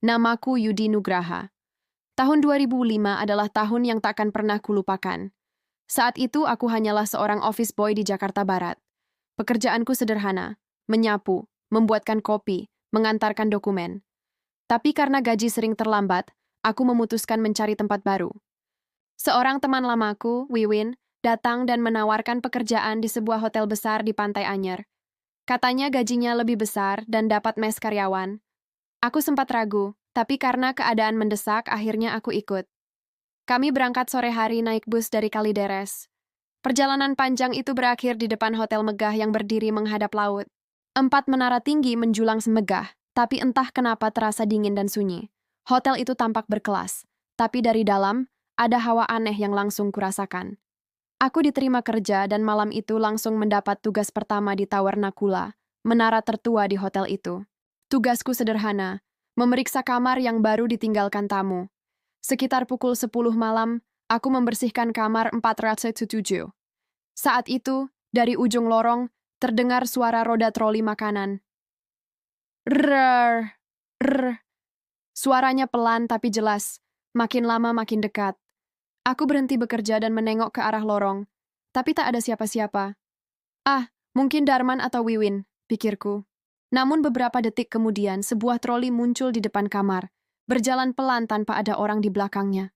Namaku Yudi Nugraha. Tahun 2005 adalah tahun yang takkan pernah kulupakan. Saat itu aku hanyalah seorang office boy di Jakarta Barat. Pekerjaanku sederhana, menyapu, membuatkan kopi, mengantarkan dokumen. Tapi karena gaji sering terlambat, aku memutuskan mencari tempat baru. Seorang teman lamaku, Wiwin, datang dan menawarkan pekerjaan di sebuah hotel besar di Pantai Anyer. Katanya gajinya lebih besar dan dapat mes karyawan. Aku sempat ragu, tapi karena keadaan mendesak, akhirnya aku ikut. Kami berangkat sore hari naik bus dari Kalideres. Perjalanan panjang itu berakhir di depan hotel megah yang berdiri menghadap laut. 4 menara tinggi menjulang semegah, tapi entah kenapa terasa dingin dan sunyi. Hotel itu tampak berkelas, tapi dari dalam, ada hawa aneh yang langsung kurasakan. Aku diterima kerja dan malam itu langsung mendapat tugas pertama di Tower Nakula, menara tertua di hotel itu. Tugasku sederhana, memeriksa kamar yang baru ditinggalkan tamu. Sekitar pukul 10 malam, aku membersihkan kamar 407. Saat itu, dari ujung lorong, terdengar suara roda troli makanan. Rrrr, rrr. Suaranya pelan tapi jelas, makin lama makin dekat. Aku berhenti bekerja dan menengok ke arah lorong, tapi tak ada siapa-siapa. Ah, mungkin Darman atau Wiwin, pikirku. Namun beberapa detik kemudian, sebuah troli muncul di depan kamar, berjalan pelan tanpa ada orang di belakangnya.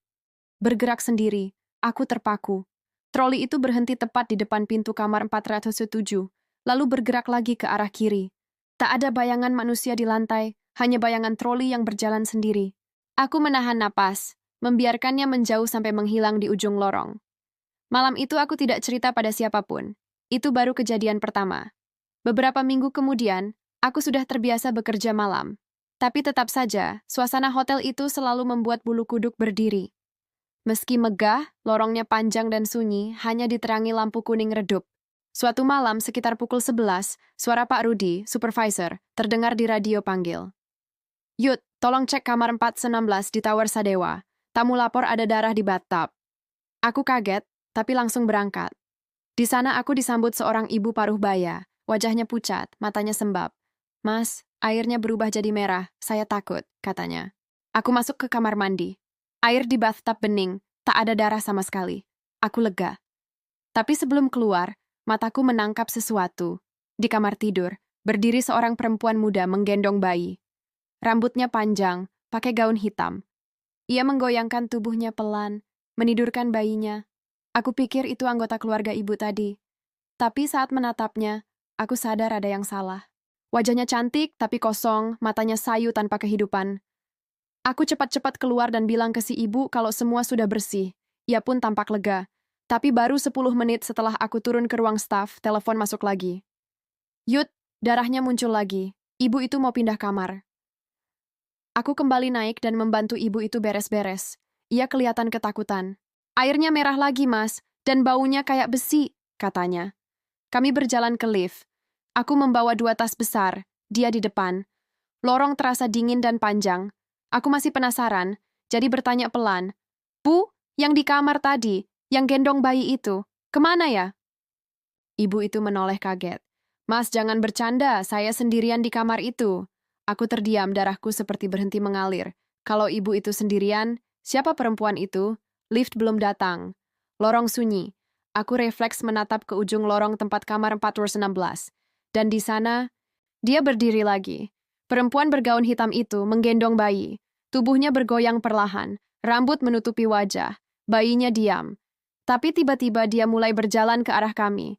Bergerak sendiri, aku terpaku. Troli itu berhenti tepat di depan pintu kamar 407, lalu bergerak lagi ke arah kiri. Tak ada bayangan manusia di lantai, hanya bayangan troli yang berjalan sendiri. Aku menahan napas, membiarkannya menjauh sampai menghilang di ujung lorong. Malam itu aku tidak cerita pada siapapun. Itu baru kejadian pertama. Beberapa minggu kemudian, aku sudah terbiasa bekerja malam. Tapi tetap saja, suasana hotel itu selalu membuat bulu kuduk berdiri. Meski megah, lorongnya panjang dan sunyi, hanya diterangi lampu kuning redup. Suatu malam sekitar pukul 11, suara Pak Rudi, supervisor, terdengar di radio panggil. Yud, tolong cek kamar 416 di Tower Sadewa. Tamu lapor ada darah di bathtub. Aku kaget, tapi langsung berangkat. Di sana aku disambut seorang ibu paruh baya, wajahnya pucat, matanya sembab. Mas, airnya berubah jadi merah, saya takut, katanya. Aku masuk ke kamar mandi. Air di bathtub bening, tak ada darah sama sekali. Aku lega. Tapi sebelum keluar, mataku menangkap sesuatu. Di kamar tidur, berdiri seorang perempuan muda menggendong bayi. Rambutnya panjang, pakai gaun hitam. Ia menggoyangkan tubuhnya pelan, menidurkan bayinya. Aku pikir itu anggota keluarga ibu tadi. Tapi saat menatapnya, aku sadar ada yang salah. Wajahnya cantik tapi kosong, matanya sayu tanpa kehidupan. Aku cepat-cepat keluar dan bilang ke si ibu kalau semua sudah bersih. Ia pun tampak lega. Tapi baru 10 menit setelah aku turun ke ruang staf, telepon masuk lagi. Yud, darahnya muncul lagi. Ibu itu mau pindah kamar. Aku kembali naik dan membantu ibu itu beres-beres. Ia kelihatan ketakutan. Airnya merah lagi, Mas, dan baunya kayak besi, katanya. Kami berjalan ke lift. Aku membawa 2 tas besar, dia di depan. Lorong terasa dingin dan panjang. Aku masih penasaran, jadi bertanya pelan. Bu, yang di kamar tadi, yang gendong bayi itu, kemana ya? Ibu itu menoleh kaget. Mas, jangan bercanda, saya sendirian di kamar itu. Aku terdiam, darahku seperti berhenti mengalir. Kalau ibu itu sendirian, siapa perempuan itu? Lift belum datang. Lorong sunyi. Aku refleks menatap ke ujung lorong tempat kamar 416. Dan di sana, dia berdiri lagi. Perempuan bergaun hitam itu menggendong bayi. Tubuhnya bergoyang perlahan, rambut menutupi wajah. Bayinya diam. Tapi tiba-tiba dia mulai berjalan ke arah kami.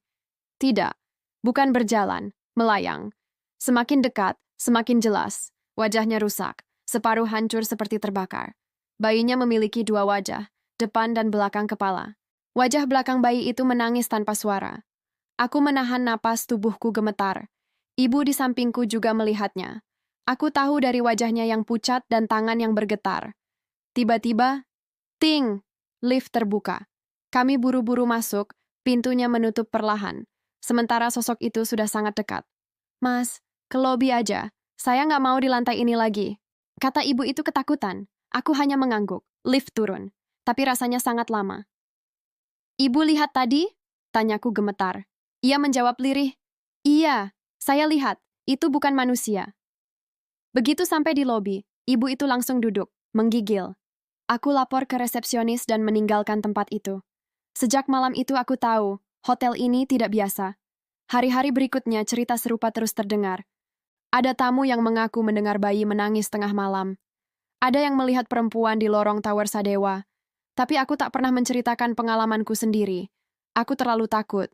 Tidak, bukan berjalan, melayang. Semakin dekat, semakin jelas. Wajahnya rusak, separuh hancur seperti terbakar. Bayinya memiliki 2 wajah, depan dan belakang kepala. Wajah belakang bayi itu menangis tanpa suara. Aku menahan napas, tubuhku gemetar. Ibu di sampingku juga melihatnya. Aku tahu dari wajahnya yang pucat dan tangan yang bergetar. Tiba-tiba, ting! Lift terbuka. Kami buru-buru masuk, pintunya menutup perlahan. Sementara sosok itu sudah sangat dekat. Mas, ke lobi aja. Saya nggak mau di lantai ini lagi. Kata ibu itu ketakutan. Aku hanya mengangguk. Lift turun. Tapi rasanya sangat lama. Ibu lihat tadi? Tanyaku gemetar. Ia menjawab lirih. Iya, saya lihat. Itu bukan manusia. Begitu sampai di lobi, Ibu itu langsung duduk, menggigil. Aku lapor ke resepsionis dan meninggalkan tempat itu. Sejak malam itu aku tahu, hotel ini tidak biasa. Hari-hari berikutnya cerita serupa terus terdengar. Ada tamu yang mengaku mendengar bayi menangis tengah malam. Ada yang melihat perempuan di lorong Tower Sadewa. Tapi aku tak pernah menceritakan pengalamanku sendiri. Aku terlalu takut.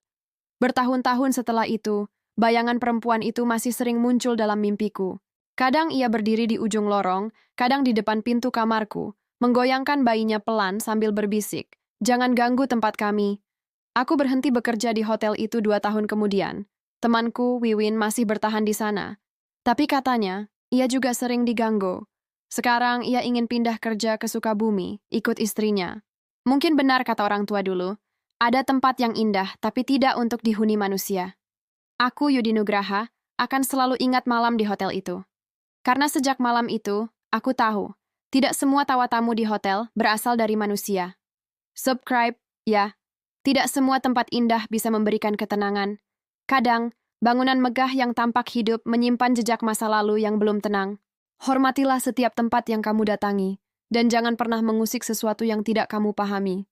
Bertahun-tahun setelah itu, bayangan perempuan itu masih sering muncul dalam mimpiku. Kadang ia berdiri di ujung lorong, kadang di depan pintu kamarku, menggoyangkan bayinya pelan sambil berbisik, "Jangan ganggu tempat kami." Aku berhenti bekerja di hotel itu 2 tahun kemudian. Temanku, Wiwin, masih bertahan di sana. Tapi katanya, ia juga sering diganggu. Sekarang ia ingin pindah kerja ke Sukabumi, ikut istrinya. Mungkin benar kata orang tua dulu, ada tempat yang indah tapi tidak untuk dihuni manusia. Aku, Yudi Nugraha, akan selalu ingat malam di hotel itu. Karena sejak malam itu, aku tahu, tidak semua tawa tamu di hotel berasal dari manusia. Subscribe, ya. Tidak semua tempat indah bisa memberikan ketenangan. Kadang, bangunan megah yang tampak hidup menyimpan jejak masa lalu yang belum tenang. Hormatilah setiap tempat yang kamu datangi, dan jangan pernah mengusik sesuatu yang tidak kamu pahami.